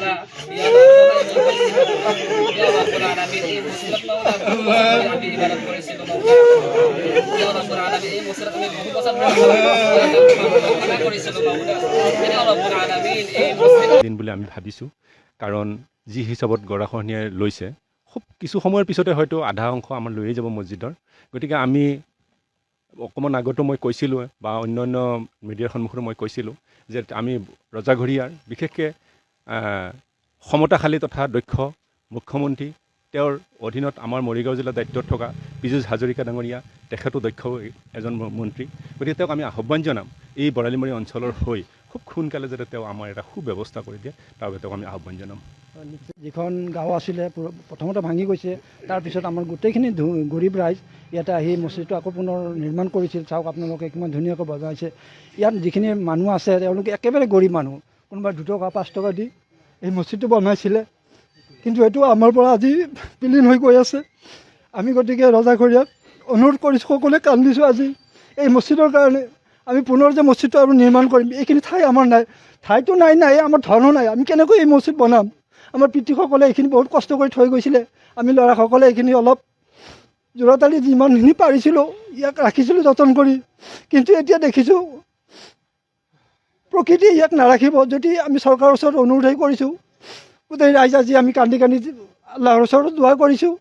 maula ya Allah ya Rabbul alamin এই মুসিবত maula আমি ইবাদত করেছিল maula ya Rabbul alamin এই মুসিবত আমি বহু বছর ধরে করেছিল maula ya Rabbul alamin এই মুসিবত দিন বুলি আমি ভাবিছো কাৰণ যি হিচাপত গৰাখহনীয়াই লৈছে খুব কিছু সময়ৰ পিছতে হয়তো আধা অংশ আমাৰ লৈয়ে যাব মছজিদৰ গতিকে আমি অকণমান আগতো মই কৈছিলোঁ বা অন্যান্য মিডিয়াৰ সন্মুখতো মই কৈছিলোঁ যে আমি ৰজাঘৰীয়াৰ বিশেষকৈ সমতাশালী তথা দক্ষ মুখ্যমন্ত্ৰী তেওঁৰ অধীনত আমাৰ মৰিগাঁও জিলাৰ দায়িত্বত থকা পীযুষ হাজৰিকা ডাঙৰীয়া তেখেতো দক্ষ এজন মন্ত্ৰী গতিকে তেওঁক আমি আহ্বান জনাম এই বৰালিমৰি অঞ্চলৰ হৈ খুব সোনকালে যাতে তেওঁ আমাৰ এটা সুব্যৱস্থা কৰি দিয়ে তাৰ বাবে তেওঁক আমি আহ্বান জনাম যিখন গাঁও আছিলে প্ৰথমতে ভাঙি গৈছে তাৰপিছত আমাৰ গোটেইখিনি গৰীব ৰাইজ ইয়াতে আহি মছজিদটো আকৌ পুনৰ নিৰ্মাণ কৰিছিল চাওক আপোনালোকে কিমান ধুনীয়াকৈ বজাইছে ইয়াত যিখিনি মানুহ আছে তেওঁলোকে একেবাৰে গৰীব মানুহ কোনোবাই 2 টকা 5 টকা দি এই মছজিদটো বনাইছিলে কিন্তু এইটো আমাৰ পৰা আজি বিলীন হৈ গৈ আছে আমি গতিকে ৰজাঘৰীয়াক অনুৰোধ কৰিছোঁ সকলোৱে কান্দিছোঁ আজি এই মছজিদৰ কাৰণে আমি পুনৰ যে মছজিদটো আৰু নিৰ্মাণ কৰিম এইখিনি ঠাই আমাৰ নাই ঠাইটো নাই আমাৰ ধনো নাই আমি কেনেকৈ এই মছজিদ বনাম আমাৰ পিতৃসকলে এইখিনি বহুত কষ্ট কৰি থৈ গৈছিলে আমি ল'ৰাসকলে এইখিনি অলপ জোৰাতালি যিমানখিনি পাৰিছিলোঁ ইয়াক ৰাখিছিলোঁ যতন কৰি কিন্তু এতিয়া দেখিছোঁ প্ৰকৃতিয়ে ইয়াক নাৰাখিব যদি আমি চৰকাৰৰ ওচৰত অনুৰোধ কৰিছোঁ গোটেই ৰাইজ আজি আমি কান্দি কান্দি আল্লাহৰ ওচৰত দোৱা কৰিছোঁ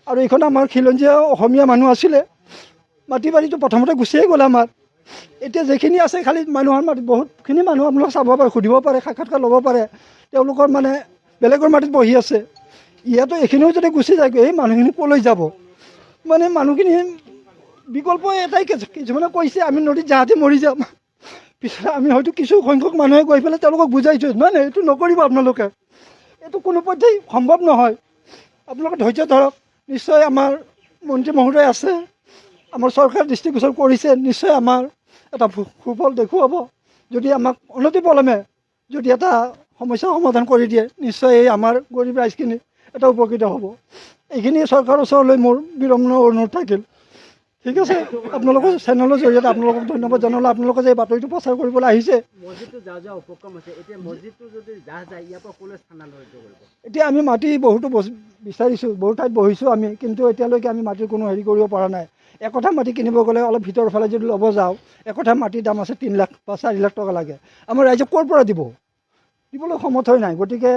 আৰু এইখন আমাৰ খিলঞ্জীয়া অসমীয়া মানুহ আছিলে মাটি বাৰীটো প্ৰথমতে গুচিয়ে গ'ল আমাৰ এতিয়া যিখিনি আছে খালি মানুহৰ মাটিত বহুতখিনি মানুহ আপোনালোকে চাব পাৰে সুধিব পাৰে সাক্ষাৎকাৰ ল'ব পাৰে তেওঁলোকৰ মানে বেলেগৰ মাটিত বহি আছে ইয়াতো এইখিনিও যদি গুচি যায় এই মানুহখিনি ক'লৈ যাব মানে মানুহখিনি বিকল্প এটাই কিছুমানে কৈছে আমি নদীত যাহাতে মৰি যাম পিছত আমি হয়তো কিছু সংখ্যক মানুহে গৈ পেলাই তেওঁলোকক বুজাইছোঁ মানে এইটো নকৰিব আপোনালোকে এইটো কোনো পধ্যেই সম্ভৱ নহয় আপোনালোকে ধৈৰ্য ধৰক নিশ্চয় আমাৰ মন্ত্ৰী মহোদয় আছে আমাৰ চৰকাৰ দৃষ্টিগোচৰ কৰিছে নিশ্চয় আমাৰ এটা সুফল দেখুৱাব যদি আমাক অনতিপলমে যদি এটা সমস্যা সমাধান কৰি দিয়ে নিশ্চয় এই আমাৰ গৰীব ৰাইজখিনি এটা উপকৃত হ'ব এইখিনি চৰকাৰৰ ওচৰলৈ মোৰ বিনম্ৰ অনুৰোধ থাকিল ঠিক আছে আপোনালোকৰ চেনেলৰ জৰিয়তে আপোনালোকক ধন্যবাদ জনালোঁ আপোনালোকে যে এই বাতৰিটো প্ৰচাৰ কৰিবলৈ আহিছে এতিয়া আমি মাটি বহুতো বিচাৰিছোঁ বহুত ঠাইত বহিছোঁ আমি কিন্তু এতিয়ালৈকে আমি মাটিৰ কোনো হেৰি কৰিব পৰা নাই একঠা মাটি কিনিব গ'লে অলপ ভিতৰৰ ফালে যদি ল'ব যাওঁ একঠা মাটিৰ দাম আছে 3 লাখ বা 4 লাখ টকা লাগে আমাৰ ৰাইজে ক'ৰ পৰা দিবলৈ সমৰ্থ নাই গতিকে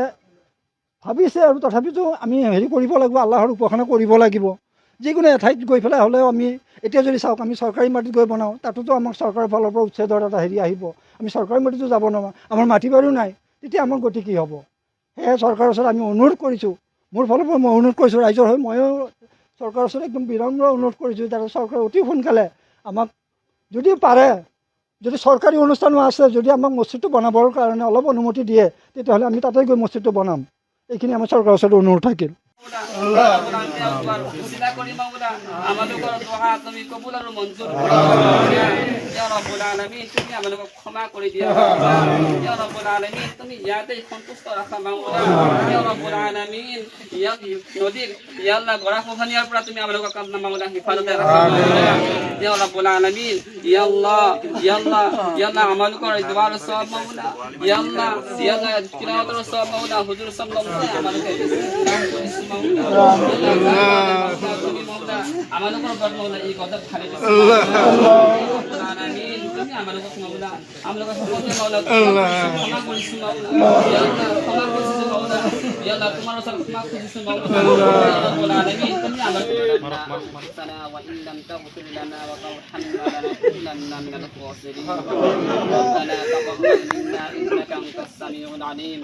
ভাবিছে আৰু তথাপিতো আমি হেৰি কৰিব লাগিব আল্লাহৰ উপাসনা কৰিব লাগিব যিকোনো এঠাইত গৈ পেলাই হ'লেও আমি এতিয়া যদি চাওক আমি চৰকাৰী মাটিত গৈ বনাওঁ তাতোতো আমাক চৰকাৰৰ ফালৰ পৰা উচ্ছেদৰ এটা হেৰি আহিব আমি চৰকাৰী মাটিতো যাব নোৱাৰোঁ আমাৰ মাটি বাৰীও নাই তেতিয়া আমাৰ গতি কি হ'ব সেয়ে চৰকাৰৰ ওচৰত আমি অনুৰোধ কৰিছোঁ মোৰ ফালৰ পৰা মই অনুৰোধ কৰিছোঁ ৰাইজৰ হৈ ময়ো চৰকাৰৰ ওচৰত একদম বিনম্ৰ অনুৰোধ কৰিছোঁ যাতে চৰকাৰে অতি সোনকালে আমাক যদি পাৰে যদি চৰকাৰী অনুষ্ঠানো আছে যদি আমাক মছজিদটো বনাবৰ কাৰণে অলপ অনুমতি দিয়ে তেতিয়াহ'লে আমি তাতে গৈ মছজিদটো বনাম এইখিনি আমাৰ চৰকাৰৰ ওচৰত অনুৰোধ থাকিল আমালোকৰ দোৱা তুমি কবুল আৰু মঞ্জুৰ ইয়া ৰাব্বুল আলামিন তুমি আমালোকক ক্ষমা কৰি দিয়া ইয়া ৰাব্বুল আলামিন তুমি ইয়াতে সন্তুষ্ট ৰাখা মাওলা ইয়া ৰাব্বুল আলামিন ইয়া নদীৰ ইয়া আল্লাহ গৰাখহনীয়াৰ পৰা তুমি আমালোকক কামনা মাওলা হিফাজতে ৰাখা ইয়া ৰাব্বুল আলামিন ইয়া আল্লাহ আমালোকৰ দোৱাৰ সব মাওলা ইয়া আল্লাহ তিলাওয়াতৰ সব মাওলা হুজুৰ সাল্লাল্লাহু আলাইহি আমালোকে আমালোকৰ গৰ্ব মাওলা এই গদব খালি আল্লাহ আমিন তুমি আমালোকক মাওলা আমালোকৰ সকলোকে মাওলা ক্ষমা কৰিছো মাওলা ইয়া আল্লাহ ক্ষমা কৰিছো মাওলা ইয়া আল্লাহ তোমাৰ ওচৰত ক্ষমা কৰিছো মাওলা ইয়া ৰাব্বুল আলামিন তুমি আমালোকক সানা ওয়া ইন লাম তাগফির লানা ওয়া তারহামনা লানাকুনান্না মিনাল খাসিরিন ربنا تقبل منا انك انت السميع العليم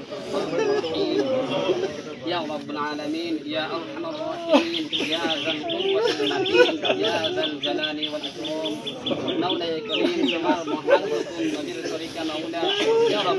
يا رب العالمين يا ارحم الراحمين يا ذا القوة المتين يا ذا الجلال والإكرام مولاي كريم محمد بن نبي الكريم مولا يا رب